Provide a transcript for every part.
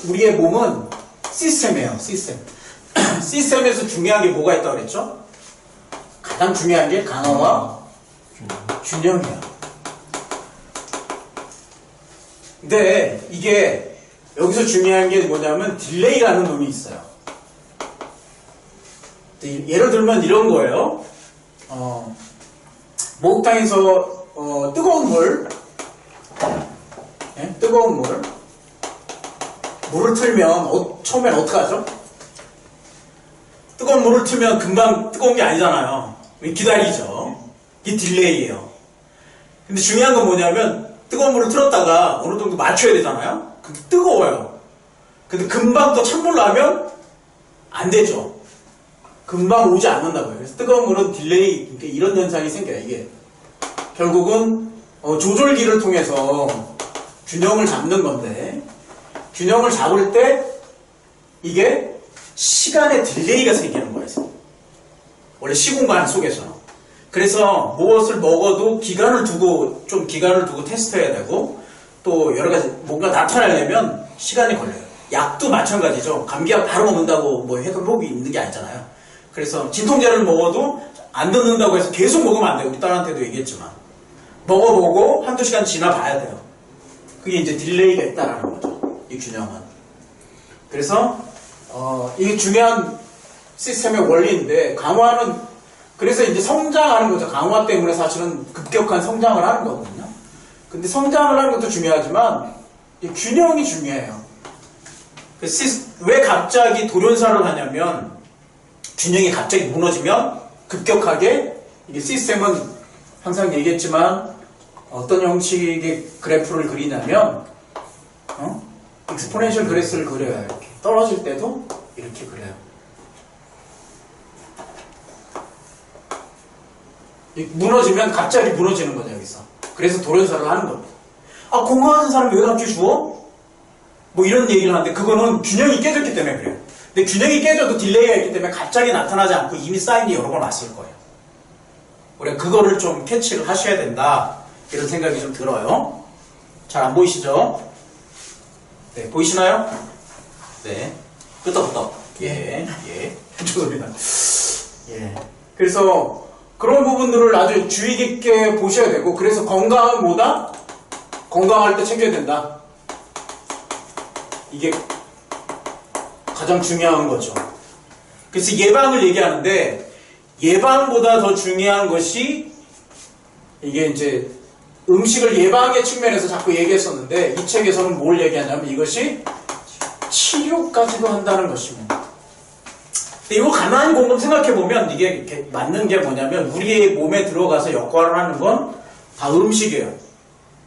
우리의 몸은 시스템이에요, 시스템. 시스템에서 중요한 게 뭐가 있다고 그랬죠? 가장 중요한 게 강화와 균형이에요. 근데 이게 여기서 중요한 게 뭐냐면 딜레이라는 놈이 있어요. 예를 들면 이런 거예요. 목욕탕에서 뜨거운 물, 네? 뜨거운 물을 틀면 처음엔 어떻게 하죠? 뜨거운 물을 틀면 금방 뜨거운 게 아니잖아요. 기다리죠. 이게 딜레이예요. 근데 중요한 건 뭐냐면 뜨거운 물을 틀었다가 어느 정도 맞춰야 되잖아요. 근데 뜨거워요. 근데 금방 또 찬물로 하면 안 되죠. 금방 오지 않는다고요. 그래서 뜨거운 물은 딜레이, 그러니까 이런 현상이 생겨요. 이게 결국은 조절기를 통해서 균형을 잡는 건데, 균형을 잡을 때 이게 시간의 딜레이가 생기는 거예요. 원래 시공간 속에서. 그래서 무엇을 먹어도 기간을 두고 테스트해야 되고, 또 여러 가지 뭔가 나타나려면 시간이 걸려요. 약도 마찬가지죠. 감기약 바로 먹는다고 뭐 회복이 있는 게 아니잖아요. 그래서 진통제를 먹어도 안 듣는다고 해서 계속 먹으면 안 돼요. 우리 딸한테도 얘기했지만. 먹어보고 한두 시간 지나봐야 돼요. 그게 이제 딜레이가 있다라는 거죠. 이 균형은. 그래서 이게 중요한 시스템의 원리인데, 강화는 그래서 이제 성장하는 거죠. 강화 때문에 사실은 급격한 성장을 하는 거거든요. 근데 성장을 하는 것도 중요하지만 이 균형이 중요해요. 왜 갑자기 돌연사를 하냐면, 균형이 갑자기 무너지면 급격하게, 이게 시스템은 항상 얘기했지만 어떤 형식의 그래프를 그리냐면 익스포넨셜 그래프를 그려요. 이렇게 떨어질 때도 이렇게 그려요. 무너지면 갑자기 무너지는 거죠, 여기서. 그래서 돌연사를 하는 겁니다. 아, 공부하는 사람이 왜 갑자기 죽어? 뭐 이런 얘기를 하는데, 그거는 균형이 깨졌기 때문에 그래요. 근데 균형이 깨져도 딜레이가 있기 때문에 갑자기 나타나지 않고 이미 사인이 여러 번 왔을 거예요. 우리가 그거를 좀 캐치를 하셔야 된다, 이런 생각이 좀 들어요. 잘 안 보이시죠? 네, 보이시나요? 네. 끄떡끄떡. 예. 좋습니다. 예. 그래서 그런 부분들을 아주 주의 깊게 보셔야 되고, 그래서 건강은 뭐다? 건강할 때 챙겨야 된다. 이게 가장 중요한 거죠. 그래서 예방을 얘기하는데, 예방보다 더 중요한 것이, 이게 이제 음식을 예방의 측면에서 자꾸 얘기했었는데, 이 책에서는 뭘 얘기하냐면 이것이 치료까지도 한다는 것입니다. 근데 이거 가만히 곰곰 생각해보면 이게 맞는 게 뭐냐면, 우리의 몸에 들어가서 역할을 하는 건 다 음식이에요.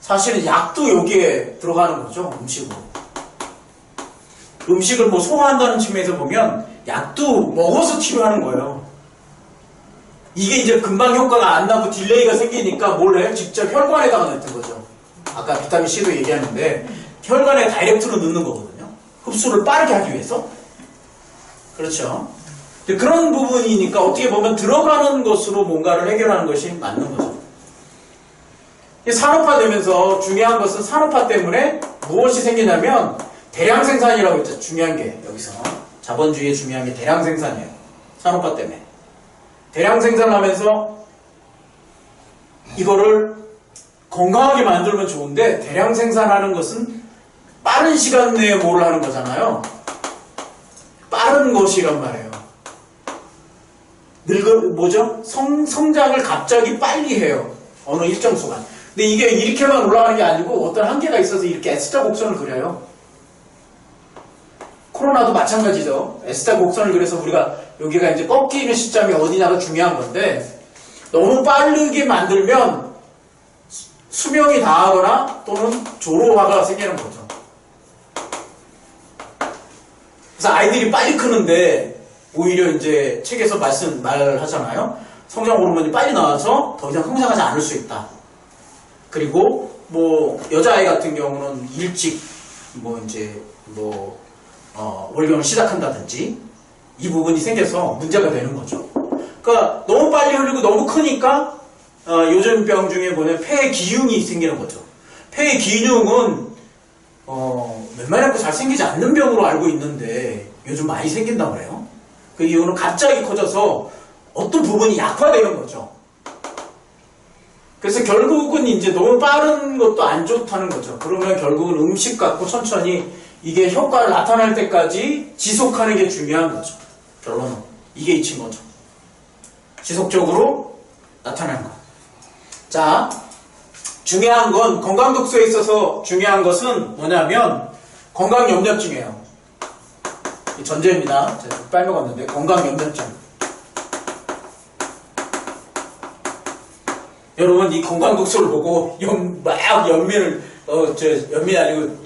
사실은 약도 여기에 들어가는 거죠, 음식으로. 음식을 뭐 소화한다는 측면에서 보면 약도 먹어서 치료하는 거예요. 이게 이제 금방 효과가 안 나고 딜레이가 생기니까 뭘 해요? 직접 혈관에다가 넣는 거죠. 아까 비타민C도 얘기하는데 혈관에 다이렉트로 넣는 거거든요. 흡수를 빠르게 하기 위해서. 그렇죠. 그런 부분이니까 어떻게 보면 들어가는 것으로 뭔가를 해결하는 것이 맞는 거죠. 산업화되면서 중요한 것은 산업화 때문에 무엇이 생기냐면 대량 생산이라고 했죠. 중요한 게 여기서 자본주의의 중요한 게 대량 생산이에요. 산업화 때문에 대량 생산하면서 이거를 건강하게 만들면 좋은데, 대량 생산하는 것은 빠른 시간 내에 뭘 하는 거잖아요. 빠른 것이란 말이에요. 성장을 갑자기 빨리 해요. 어느 일정 수간. 근데 이게 이렇게만 올라가는 게 아니고 어떤 한계가 있어서 이렇게 S자 곡선을 그려요. 코로나도 마찬가지죠. S자 곡선을 그려서 우리가 여기가 이제 꺾이는 시점이 어디냐가 중요한 건데, 너무 빠르게 만들면 수명이 다하거나 또는 조로화가 생기는 거죠. 그래서 아이들이 빨리 크는데 오히려 이제 책에서 말하잖아요. 성장 호르몬이 빨리 나와서 더 이상 성장하지 않을 수 있다. 그리고 뭐 여자아이 같은 경우는 일찍 월경을 시작한다든지 이 부분이 생겨서 문제가 되는 거죠. 그러니까 너무 빨리 흘리고 너무 크니까 요즘 병 중에 보면 폐 기흉이 생기는 거죠. 폐 기흉은 웬만하면 잘 생기지 않는 병으로 알고 있는데 요즘 많이 생긴다고 그래요. 그 이유는 갑자기 커져서 어떤 부분이 약화되는 거죠. 그래서 결국은 이제 너무 빠른 것도 안 좋다는 거죠. 그러면 결국은 음식 갖고 천천히 이게 효과를 나타날 때까지 지속하는 게 중요한 거죠. 결론은 이게 이친 거죠. 지속적으로 나타나는 거. 자, 중요한 건 건강독소에 있어서 중요한 것은 뭐냐면 건강염려증이에요. 전제입니다. 제가 빼먹었는데 건강염려증. 여러분 이 건강독소를 보고 막 연민을 연민이 아니고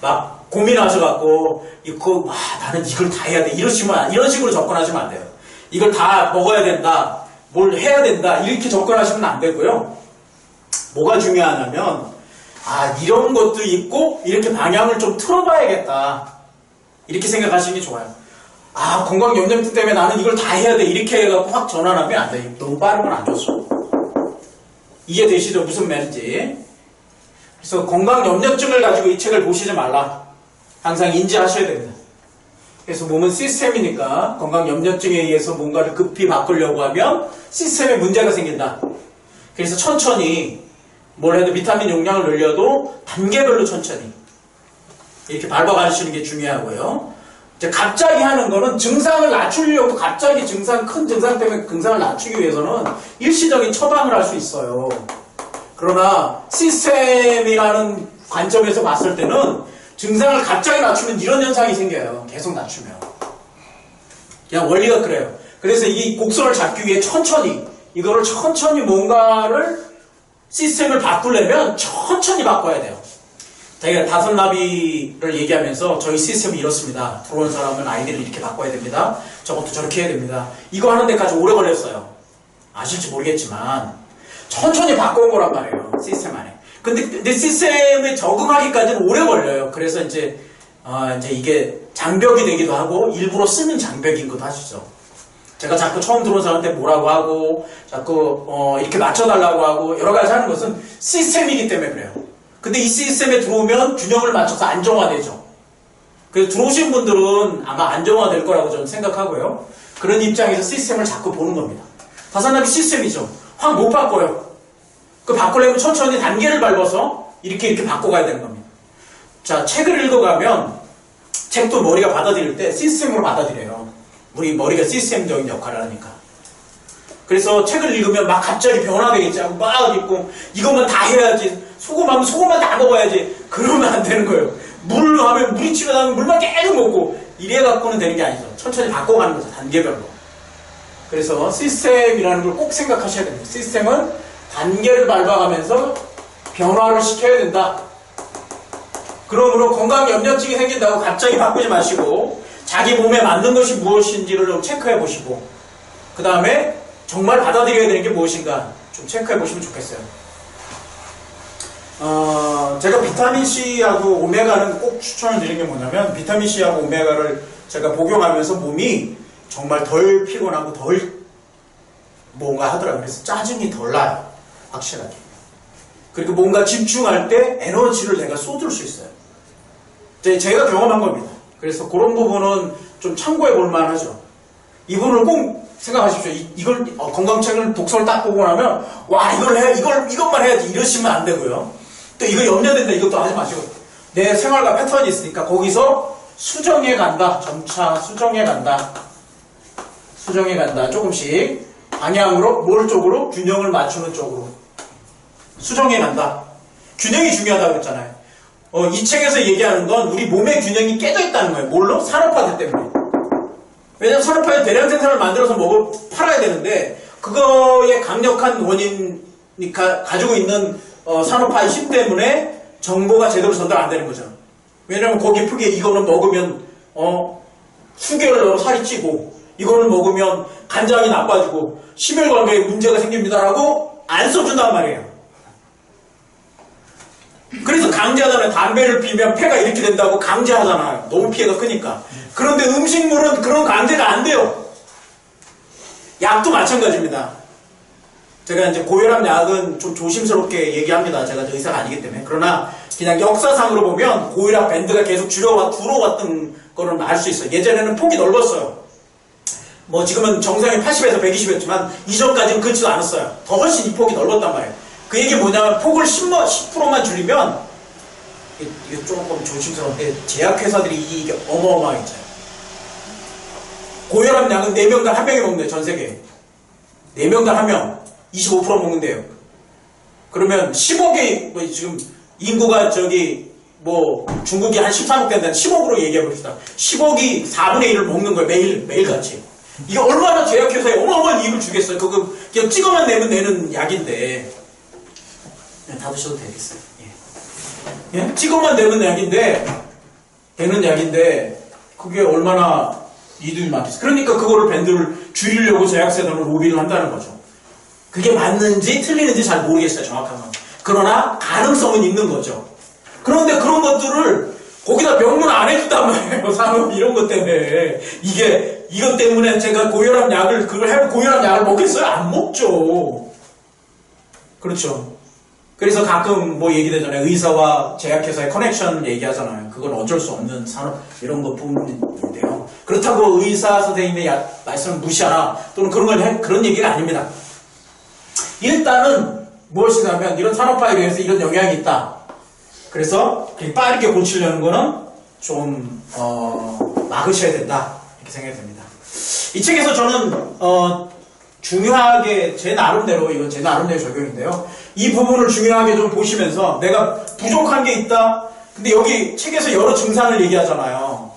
막 고민하셔갖고 나는 이걸 다 해야 돼 이런 식으로 접근하시면 안 돼요. 이걸 다 먹어야 된다, 뭘 해야 된다 이렇게 접근하시면 안 되고요. 뭐가 중요하냐면 이런 것도 있고 이렇게 방향을 좀 틀어봐야겠다 이렇게 생각하시는 게 좋아요. 건강염려증 때문에 나는 이걸 다 해야 돼 이렇게 해갖고 확 전환하면 안 돼. 너무 빠르면 안 좋죠. 이해되시죠? 무슨 말인지. 그래서 건강염려증을 가지고 이 책을 보시지 말라. 항상 인지하셔야 됩니다. 그래서 몸은 시스템이니까 건강염려증에 의해서 뭔가를 급히 바꾸려고 하면 시스템에 문제가 생긴다. 그래서 천천히 뭘 해도 비타민 용량을 늘려도 단계별로 천천히 이렇게 밟아가시는 게 중요하고요. 이제 갑자기 하는 거는 증상을 낮추려고 갑자기 큰 증상 때문에 증상을 낮추기 위해서는 일시적인 처방을 할 수 있어요. 그러나 시스템이라는 관점에서 봤을 때는 증상을 갑자기 낮추면 이런 현상이 생겨요. 계속 낮추면. 그냥 원리가 그래요. 그래서 이 곡선을 잡기 위해 이거를 천천히 뭔가를 시스템을 바꾸려면 천천히 바꿔야 돼요. 제가 다섯 나비를 얘기하면서 저희 시스템이 이렇습니다. 들어온 사람은 아이디를 이렇게 바꿔야 됩니다. 저것도 저렇게 해야 됩니다. 이거 하는 데까지 오래 걸렸어요. 아실지 모르겠지만 천천히 바꿔온 거란 말이에요. 시스템 안에. 근데 시스템에 적응하기까지는 오래 걸려요. 그래서 이제 이게 장벽이 되기도 하고 일부러 쓰는 장벽인 것도 하시죠. 제가 자꾸 처음 들어온 사람한테 뭐라고 하고 자꾸 이렇게 맞춰달라고 하고 여러 가지 하는 것은 시스템이기 때문에 그래요. 근데 이 시스템에 들어오면 균형을 맞춰서 안정화되죠. 그래서 들어오신 분들은 아마 안정화될 거라고 저는 생각하고요. 그런 입장에서 시스템을 자꾸 보는 겁니다. 다산나비 시스템이죠. 확 못 바꿔요. 그 바꾸려면 천천히 단계를 밟아서 이렇게 바꿔가야 되는 겁니다. 자, 책을 읽어가면 책도 머리가 받아들일 때 시스템으로 받아들여요. 우리 머리가 시스템적인 역할을 하니까. 그래서 책을 읽으면 막 갑자기 변화되겠지 하고 막 읽고 이것만 다 해야지. 소금하면 소금만 다 먹어야지. 그러면 안 되는 거예요. 물 하면 물이 치면 물만 계속 먹고 이래 갖고는 되는 게 아니죠. 천천히 바꿔가는 거죠. 단계별로. 그래서 시스템이라는 걸 꼭 생각하셔야 됩니다. 시스템은 단계를 밟아가면서 변화를 시켜야 된다. 그러므로 건강염려증이 생긴다고 갑자기 바꾸지 마시고 자기 몸에 맞는 것이 무엇인지를 좀 체크해 보시고 그 다음에 정말 받아들여야 되는 게 무엇인가 좀 체크해 보시면 좋겠어요. 제가 비타민C하고 오메가는 꼭 추천을 드리는 게 뭐냐면 비타민C하고 오메가를 제가 복용하면서 몸이 정말 덜 피곤하고 덜 뭔가 하더라고요. 그래서 짜증이 덜 나요. 확실하게. 그리고 뭔가 집중할 때 에너지를 내가 쏟을 수 있어요. 제가 경험한 겁니다. 그래서 그런 부분은 좀 참고해 볼 만하죠. 이 부분을 꼭 생각하십시오. 이걸 건강책을 독서를 딱 보고 나면 와 이것만 해야지 이러시면 안 되고요. 또 이거 염려된다 이것도 하지 마시고 내 생활과 패턴이 있으니까 거기서 수정해 간다. 점차 수정해 간다. 조금씩 방향으로 뭘 쪽으로? 균형을 맞추는 쪽으로 수정해 간다. 균형이 중요하다고 했잖아요. 이 책에서 얘기하는 건 우리 몸의 균형이 깨져 있다는 거예요. 뭘로? 산업화제 때문에. 왜냐면 산업화에 대량 생산을 만들어서 팔아야 되는데 그거의 강력한 원인이 가지고 있는 산업화의 힘 때문에 정보가 제대로 전달 안 되는 거죠. 왜냐면 거기 크게 이거는 먹으면 수개월로 살이 찌고 이거는 먹으면 간장이 나빠지고 심혈관계에 문제가 생깁니다라고 안 써준단 말이에요. 그래서 강제하잖아요. 담배를 피면 폐가 이렇게 된다고 강제하잖아요. 너무 피해가 크니까. 그런데 음식물은 그런 강제가 안 돼요. 약도 마찬가지입니다. 제가 이제 고혈압 약은 좀 조심스럽게 얘기합니다. 제가 의사가 아니기 때문에. 그러나 그냥 역사상으로 보면 고혈압 밴드가 계속 줄어왔던 거는 알 수 있어요. 예전에는 폭이 넓었어요. 뭐 지금은 정상이 80에서 120이었지만 이전까지는 그렇지도 않았어요. 더 훨씬 이 폭이 넓었단 말이에요. 그 얘기 뭐냐면 폭을 10%만 줄이면 이게 조금 조심스러운데 제약회사들이 이게 어마어마하겠죠. 고혈압 약은 4명당 1명이 먹는데 전 세계에 4명당 1명 25% 먹는데요. 그러면 10억이 뭐 지금 인구가 저기 뭐 중국이 한 13억 된다는 10억으로 얘기해 봅시다. 10억이 4분의 1을 먹는 거예요. 매일같이. 이게 얼마나 제약회사에 어마어마한 이익을 주겠어요. 그거 그냥 찍어만 내면 내는 약인데. 그냥 다 드셔도 되겠어요. 예? 예? 찍어만 내면 되는 약인데 그게 얼마나 이득이 많겠어요. 그러니까 그거를 밴드를 줄이려고 제약회사들은 로비를 한다는 거죠. 그게 맞는지 틀리는지 잘 모르겠어요. 정확한 건. 그러나 가능성은 있는 거죠. 그런데 그런 것들을 거기다 명문 안 해준단 말이에요. 산업 이런 것 때문에. 이것 때문에 제가 고혈압 약을, 그걸 해고 고혈압 약을 먹겠어요? 안 먹죠. 그렇죠. 그래서 가끔 뭐 얘기되잖아요. 의사와 제약회사의 커넥션 얘기하잖아요. 그건 어쩔 수 없는 산업, 이런 것 부분인데요. 그렇다고 의사 선생님의 말씀을 무시하나, 또는 그런 얘기가 아닙니다. 일단은 무엇이냐면, 이런 산업화에 대해서 이런 영향이 있다. 그래서 빠르게 고치려는 거는 좀 막으셔야 된다 이렇게 생각이 됩니다. 이 책에서 저는 중요하게 제 나름대로 이건 제 나름대로 적용인데요. 이 부분을 중요하게 좀 보시면서 내가 부족한 게 있다. 근데 여기 책에서 여러 증상을 얘기하잖아요.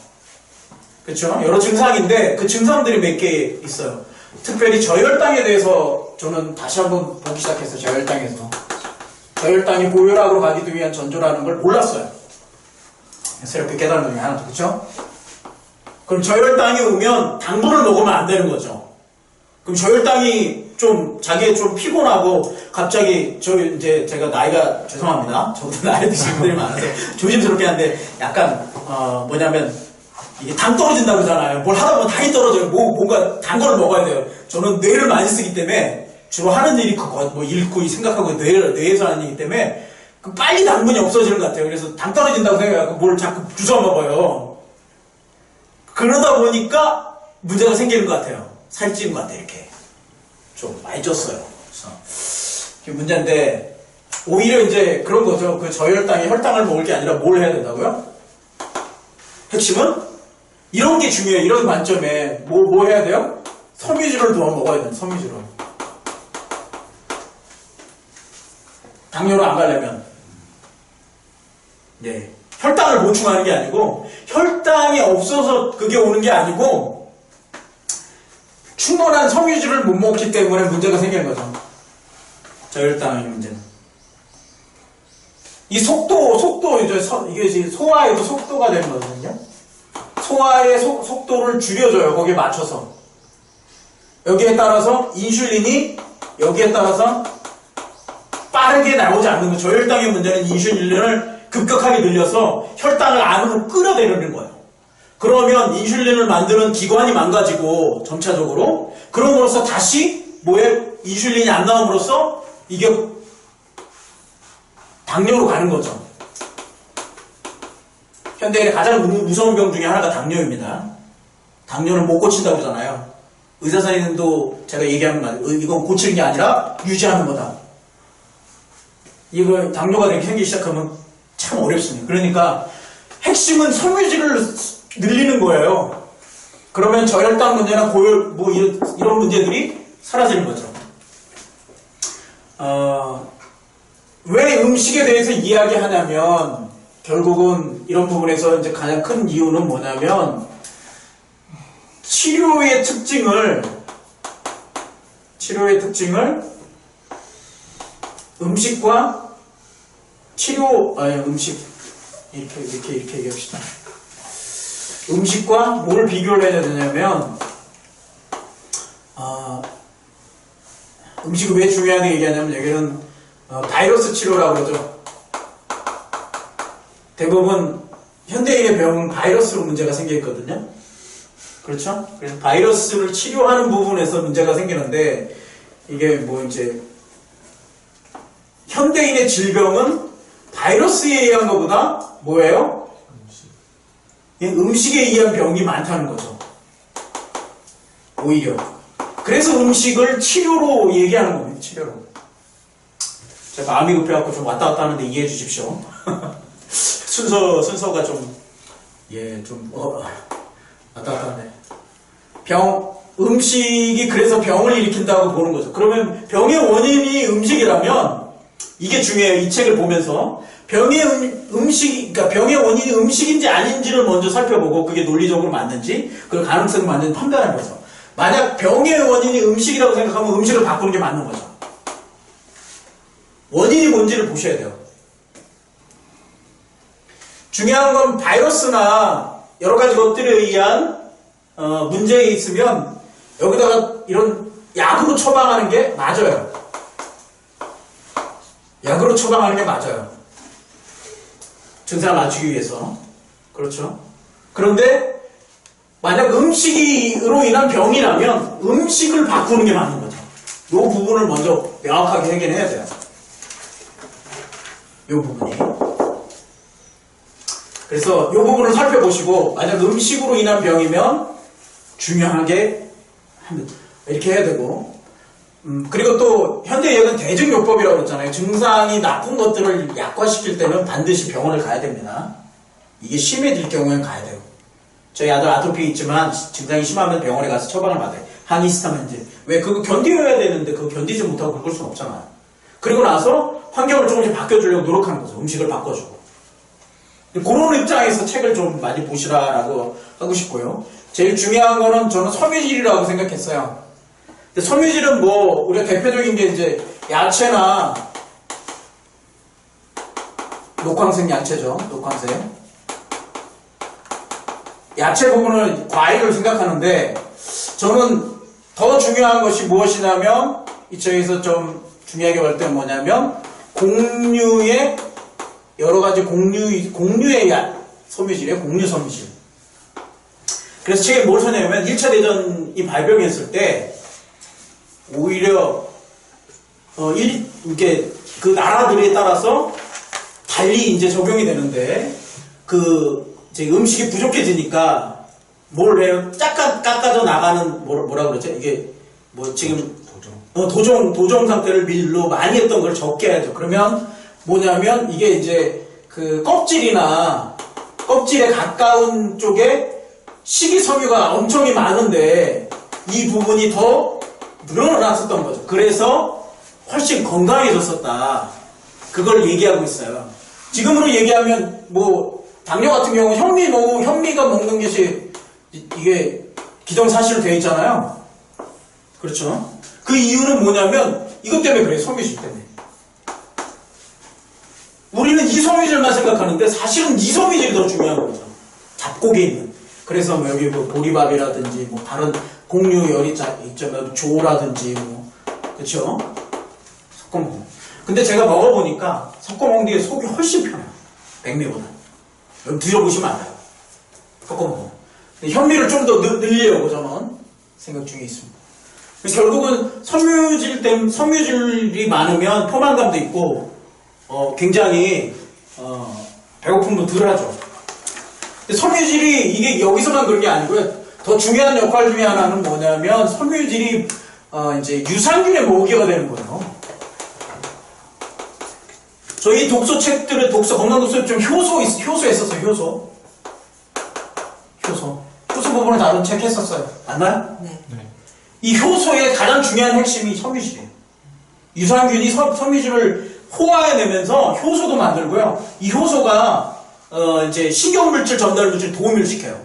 그렇죠? 여러 증상인데 그 증상들이 몇 개 있어요. 특별히 저혈당에 대해서 저는 다시 한번 보기 시작했어요. 저혈당이 고혈압으로 가기도 위한 전조라는 걸 몰랐어요. 새롭게 깨달은 중에 하나도. 그렇죠? 그럼 저혈당이 오면 당분을 먹으면 안 되는 거죠. 그럼 저혈당이 좀 자기의 좀 피곤하고 갑자기 이제 제가 나이가 죄송합니다. 저보다 나이 드신 분들이 많아서 조심스럽게 하는데 약간 뭐냐면 이게 당 떨어진다고 그러잖아요. 뭘 하다 보면 당이 떨어져요. 뭔가 단 거를 먹어야 돼요. 저는 뇌를 많이 쓰기 때문에 주로 하는 일이 뭐 읽고 생각하고 뇌에서 하는 일이기 때문에 빨리 당분이 없어지는 것 같아요. 그래서 당 떨어진다고 생각하고 뭘 자꾸 주워 먹어요. 그러다 보니까 문제가 생기는 것 같아요. 살이 찌는 것 같아요. 이렇게 좀 많이 쪘어요. 그래서 그게 문제인데 오히려 이제 그런 거죠. 그 저혈당이 혈당을 먹을 게 아니라 뭘 해야 된다고요? 핵심은 이런 게 중요해요. 이런 관점에 뭐 해야 돼요? 섬유질을 더 먹어야 돼요. 섬유질을. 당뇨로 안 가려면 네. 혈당을 보충하는 게 아니고 혈당이 없어서 그게 오는 게 아니고 충분한 섬유질을 못 먹기 때문에 문제가 생기는 거죠. 저혈당의 문제는. 이 이게 소화에도 속도가 되는 거거든요. 소화의 속도를 줄여줘요. 거기에 맞춰서. 여기에 따라서 인슐린이 여기에 따라서 빠르게 나오지 않는 거죠. 저혈당의 문제는 인슐린을 급격하게 늘려서 혈당을 안으로 끌어내려는 거예요. 그러면 인슐린을 만드는 기관이 망가지고 점차적으로 그럼으로써 다시 인슐린이 안 나옴으로써 이게 당뇨로 가는 거죠. 현대인의 가장 무서운 병 중에 하나가 당뇨입니다. 당뇨를 못 고친다고 그러잖아요. 의사 선생님도 제가 얘기하는 말, 이건 고치는 게 아니라 유지하는 거다. 이거 당뇨가 생기기 시작하면 참 어렵습니다. 그러니까 핵심은 섬유질을 늘리는 거예요. 그러면 저혈당 문제나 고혈 이런 문제들이 사라지는 거죠. 왜 음식에 대해서 이야기하냐면 결국은 이런 부분에서 이제 가장 큰 이유는 뭐냐면 치료의 특징을 음식과 이렇게 얘기합시다. 음식과 뭘 비교를 해야 되냐면 음식이 왜 중요하게 얘기하냐면 여기는 바이러스 치료라고 그러죠. 대부분 현대인의 병은 바이러스로 문제가 생겨있거든요. 그렇죠? 그래서 바이러스를 치료하는 부분에서 문제가 생기는데 이게 뭐 이제 현대인의 질병은 바이러스에 의한 것보다 뭐예요? 음식에 의한 병이 많다는 거죠. 오히려. 그래서 음식을 치료로 얘기하는 겁니다. 치료로. 제가 마음이 급해갖고 좀 왔다 갔다 하는데 이해해 주십시오. 순서가 좀, 왔다 갔다 하네. 음식이 그래서 병을 일으킨다고 보는 거죠. 그러면 병의 원인이 음식이라면, 이게 중요해요. 이 책을 보면서. 병의 원인이 음식인지 아닌지를 먼저 살펴보고, 그게 논리적으로 맞는지, 그 가능성이 맞는지 판단하는 거죠. 만약 병의 원인이 음식이라고 생각하면 음식을 바꾸는 게 맞는 거죠. 원인이 뭔지를 보셔야 돼요. 중요한 건 바이러스나 여러 가지 것들에 의한 문제에 있으면 여기다가 이런 약으로 처방하는 게 맞아요. 약으로 처방하는 게 맞아요. 증상을 낮추기 위해서. 그렇죠. 그런데 만약 음식으로 인한 병이라면 음식을 바꾸는 게 맞는 거죠. 이 부분을 먼저 명확하게 해결해야 돼요. 이 부분이. 그래서 이 부분을 살펴보시고 만약 음식으로 인한 병이면 중요하게 이렇게 해야 되고 그리고 또 현대의학은 대증요법이라고 그랬잖아요. 증상이 나쁜 것들을 약화시킬 때는 반드시 병원을 가야 됩니다. 이게 심해질 경우에는 가야 돼요. 저희 아들 아토피 있지만 증상이 심하면 병원에 가서 처방을 받아요. 항히스타민제. 왜 그거 견뎌야 되는데 그거 견디지 못하고 그럴 수는 없잖아요. 그리고 나서 환경을 조금씩 바꿔주려고 노력하는 거죠. 음식을 바꿔주고. 그런 입장에서 책을 좀 많이 보시라라고 하고 싶고요. 제일 중요한 거는 저는 섬유질이라고 생각했어요. 근데 섬유질은 뭐 우리가 대표적인 게 이제 야채나 녹황색 야채죠. 녹황색. 야채 부분을 과일을 생각하는데 저는 더 중요한 것이 무엇이냐면 이쪽에서 좀 중요하게 볼 때는 뭐냐면 곡류의 여러 가지 곡류의 섬유질이에요. 곡류 섬유질. 그래서 책에 뭘 썼냐면 1차 대전이 발병했을 때 오히려 이렇게 그 나라들에 따라서 달리 이제 적용이 되는데 이제 음식이 부족해지니까 뭘 해요? 깎아져 나가는 뭐라 그러죠? 이게 뭐 지금 도종 상태를 밀로 많이 했던 걸 적게 해야죠. 그러면 뭐냐면 이게 이제 그 껍질에 가까운 쪽에 식이섬유가 엄청이 많은데 이 부분이 더 늘어났었던 거죠. 그래서 훨씬 건강해졌었다. 그걸 얘기하고 있어요. 지금으로 얘기하면 뭐 당뇨 같은 경우 현미가 먹는 것이 이게 기정사실로 되어 있잖아요. 그렇죠? 그 이유는 뭐냐면 이것 때문에 그래요. 섬유질 때문에. 우리는 이 섬유질만 생각하는데 사실은 이 섬유질이 더 중요한 거죠. 잡곡에 있는. 그래서 뭐 여기 뭐 보리밥이라든지 뭐 다른 곡류 열이 있잖아요. 조라든지 뭐 그렇죠? 섞어 먹는. 근데 제가 먹어보니까 섞어 먹는 게 속이 훨씬 편해요. 백미보다. 여러분 드셔보시면 알아요. 섞어 먹으면. 현미를 좀 더 늘리려고 저는 생각 중에 있습니다. 결국은 섬유질이 많으면 포만감도 있고 굉장히 배고픔도 덜하죠. 섬유질이 이게 여기서만 그런 게 아니고요. 더 중요한 역할 중에 하나는 뭐냐면 섬유질이 이제 유산균의 모기가 되는 거예요. 저희 독서 책들은 건강 독서에 좀 효소 했었어요. 효소 부분을 다룬 책 했었어요. 맞나요? 네. 이 효소의 가장 중요한 핵심이 섬유질이에요. 유산균이 섬유질을 호화해내면서 효소도 만들고요. 이 효소가 이제 식용물질 전달 물질 도움을 시켜요.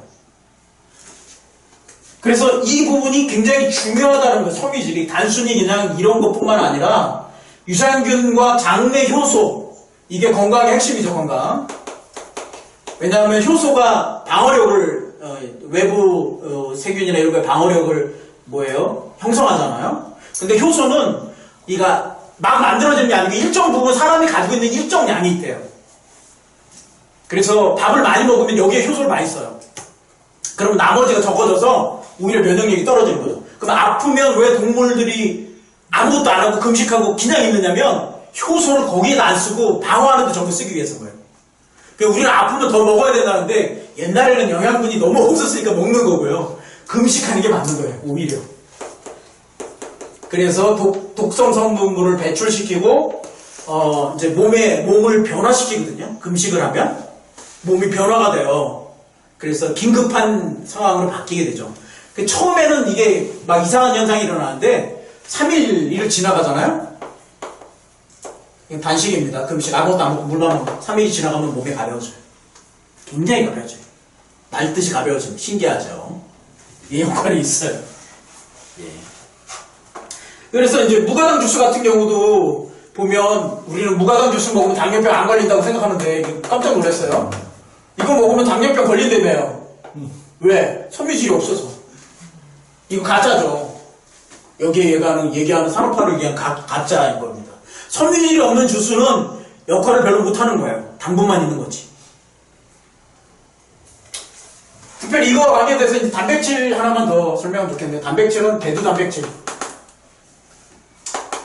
그래서 이 부분이 굉장히 중요하다는 거예요. 섬유질이 단순히 그냥 이런 것뿐만 아니라 유산균과 장내 효소 이게 건강의 핵심이죠. 건강. 왜냐하면 효소가 방어력을 외부 세균이나 이런 거에 방어력을 형성하잖아요. 근데 효소는 이가 막 만들어지는 게 아니고 일정 부분 사람이 가지고 있는 일정 양이 있대요. 그래서 밥을 많이 먹으면 여기에 효소를 많이 써요. 그러면 나머지가 적어져서 오히려 면역력이 떨어지는 거죠. 그럼 아프면 왜 동물들이 아무것도 안 하고 금식하고 그냥 있느냐면 효소를 거기에다 안 쓰고 방어하는 데 전부 쓰기 위해서 거예요. 그러니까 우리는 아프면 더 먹어야 된다는데 옛날에는 영양분이 너무 없었으니까 먹는 거고요. 금식하는 게 맞는 거예요. 오히려. 그래서 독성 성분물을 배출시키고 이제 몸을 변화시키거든요. 금식을 하면 몸이 변화가 돼요. 그래서 긴급한 상황으로 바뀌게 되죠. 처음에는 이게 막 이상한 현상이 일어나는데 3일을 지나가잖아요. 단식입니다. 금식 아무것도 안 먹고 물만 먹고 3일이 지나가면 몸이 가벼워져요. 굉장히 가벼워져요. 날듯이 가벼워져요. 신기하죠. 이 효과는 있어요. 예. 그래서 이제 무가당 주스 같은 경우도 보면 우리는 무가당 주스 먹으면 당뇨병 안 걸린다고 생각하는데 깜짝 놀랐어요. 이거 먹으면 당뇨병 걸린다며요. 왜? 섬유질이 없어서. 이거 가짜죠. 여기에 얘기하는 산업화를 위한 가짜인 겁니다. 섬유질이 없는 주스는 역할을 별로 못하는 거예요. 당분만 있는 거지. 특별히 이거와 관계돼서 이제 단백질 하나만 더 설명하면 좋겠네요. 단백질은 대두 단백질.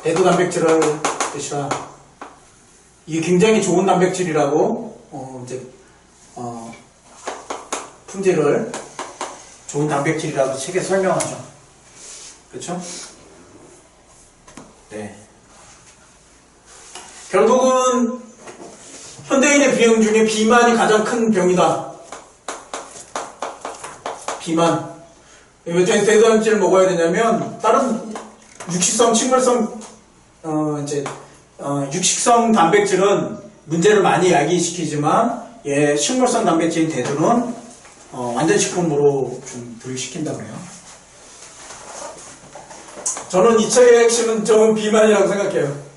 대두 단백질을 드시라. 이게 굉장히 좋은 단백질이라고 품질을 좋은 단백질이라고 책에 설명하죠. 그렇죠? 네. 결국은 현대인의 병 중에 비만이 가장 큰 병이다. 비만. 왜 대두 단백질을 먹어야 되냐면 다른 육식성, 식물성 육식성 단백질은 문제를 많이 야기시키지만 식물성 단백질인 대두는 완전 식품으로 좀 덜시킨다 그래요. 저는 이 책의 핵심은 좀 비만이라고 생각해요.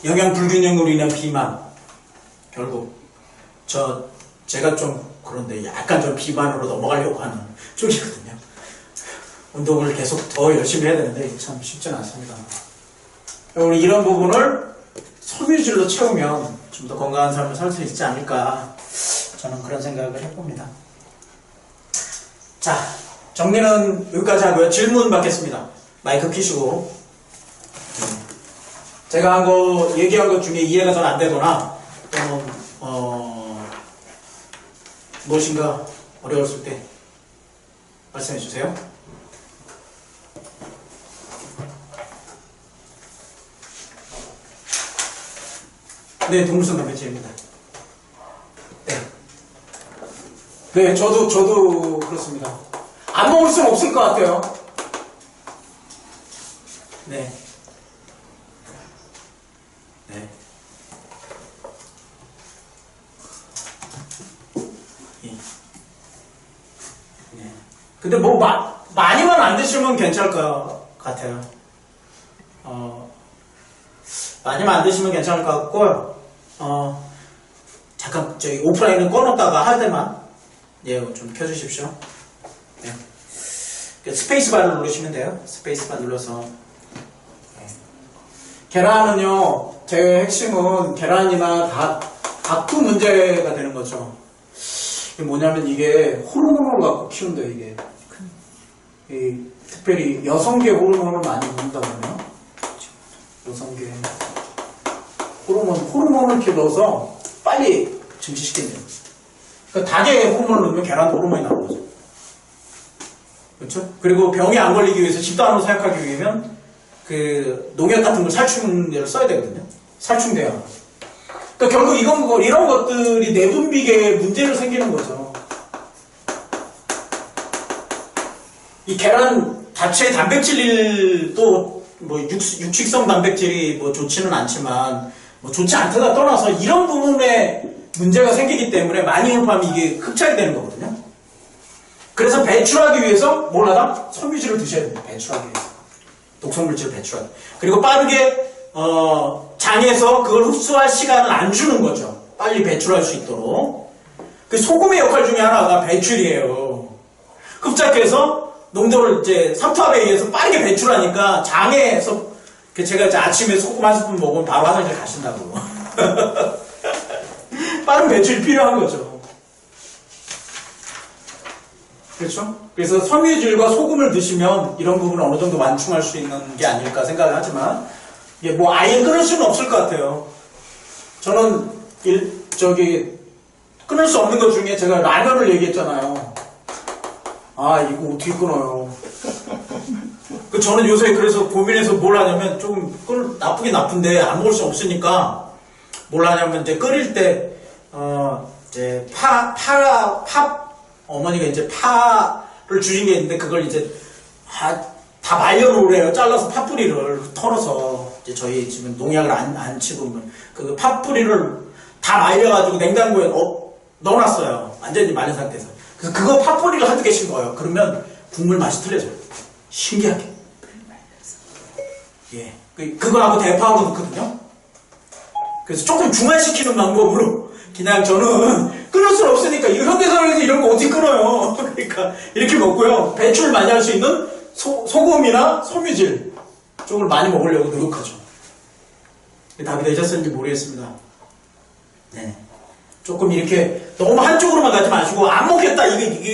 영양 불균형으로 인한 비만. 결국 제가 좀 그런데 약간 좀 비만으로 넘어가려고 하는 쪽이거든요. 운동을 계속 더 열심히 해야 되는데 참 쉽지는 않습니다. 우리 이런 부분을 섬유질로 채우면 좀 더 건강한 삶을 살 수 있지 않을까, 저는 그런 생각을 해봅니다. 자, 정리는 여기까지 하고요. 질문 받겠습니다. 마이크 켜시고. 제가 얘기한 것 중에 이해가 잘 안 되거나 또는 무엇인가 어려웠을 때 말씀해 주세요. 네, 동물성 단백질입니다. 네, 저도 그렇습니다. 안 먹을 수는 없을 것 같아요. 네. 네. 네. 근데 뭐 많이만 안 드시면 괜찮을 것 같아요. 많이만 안 드시면 괜찮을 것 같고요. 잠깐 저희 오프라인은 꺼놓다가 할 때만 좀 켜주십시오. 네. 스페이스바를 누르시면 돼요. 스페이스바 눌러서. 네. 계란은요, 제 핵심은 계란이나 닭도 문제가 되는 거죠. 이게 뭐냐면 이게 호르몬을 갖고 키운다, 이게. 특별히 여성계 호르몬을 많이 먹는다면요. 여성계 호르몬을 길러서 빨리 증식시킨대요. 그러니까 닭의 호르몬을 넣으면 계란도 호르몬이 나오는 거죠. 그렇죠? 그리고 병이 안 걸리기 위해서 집단으로 사육하기 위해면 농약 같은 걸 살충제를 써야 되거든요. 살충제약. 그러니까 결국 이런 것들이 내분비계에 문제를 생기는 거죠. 이 계란 자체의 단백질도 육식성 단백질이 좋지는 않지만 좋지 않다가 떠나서 이런 부분에 문제가 생기기 때문에 많이 흡수하면 이게 흡착이 되는 거거든요. 그래서 배출하기 위해서 뭘 하다? 섬유질을 드셔야 됩니다. 배출하기 위해서. 독성물질을 배출하기. 그리고 빠르게 장에서 그걸 흡수할 시간을 안 주는 거죠. 빨리 배출할 수 있도록. 그 소금의 역할 중에 하나가 배출이에요. 흡착해서 농도를 삼투압에 의해서 빠르게 배출하니까 장에서 제가 아침에 소금 한 스푼 먹으면 바로 화장실 가신다고. 빠른 배출이 필요한 거죠. 그렇죠? 그래서 섬유질과 소금을 드시면 이런 부분을 어느 정도 완충할 수 있는 게 아닐까 생각을 하지만 이게 뭐 아예 끊을 수는 없을 것 같아요. 저는 끊을 수 없는 것 중에 제가 라면을 얘기했잖아요. 아, 이거 어떻게 끊어요? 저는 요새 그래서 고민해서 뭘 하냐면 나쁘긴 나쁜데 안 먹을 수 없으니까 뭘 하냐면 이제 끓일 때 이제 어머니가 이제 파를 주신 게 있는데 그걸 이제 다 말려놓으래요. 잘라서 파뿌리를 털어서 이제 저희 집은 농약을 안 치고 그 파뿌리를 다 말려가지고 냉장고에 넣어놨어요. 완전히 말린 상태에서. 그래서 그거 파뿌리를 한두 개씩 넣어요. 그러면 국물 맛이 틀려져요. 신기하게. 예. 그거하고 대파하고 넣거든요. 그래서 조금 중화시키는 방법으로 그냥 저는 끊을 수 없으니까 이거 현대사회에서 이런 거 어떻게 끊어요. 그러니까 이렇게 먹고요. 배출 많이 할 수 있는 소금이나 섬유질 쪽을 많이 먹으려고 노력하죠. 답이 되셨는지 모르겠습니다. 네. 조금 이렇게 너무 한쪽으로만 가지 마시고 안 먹겠다 이게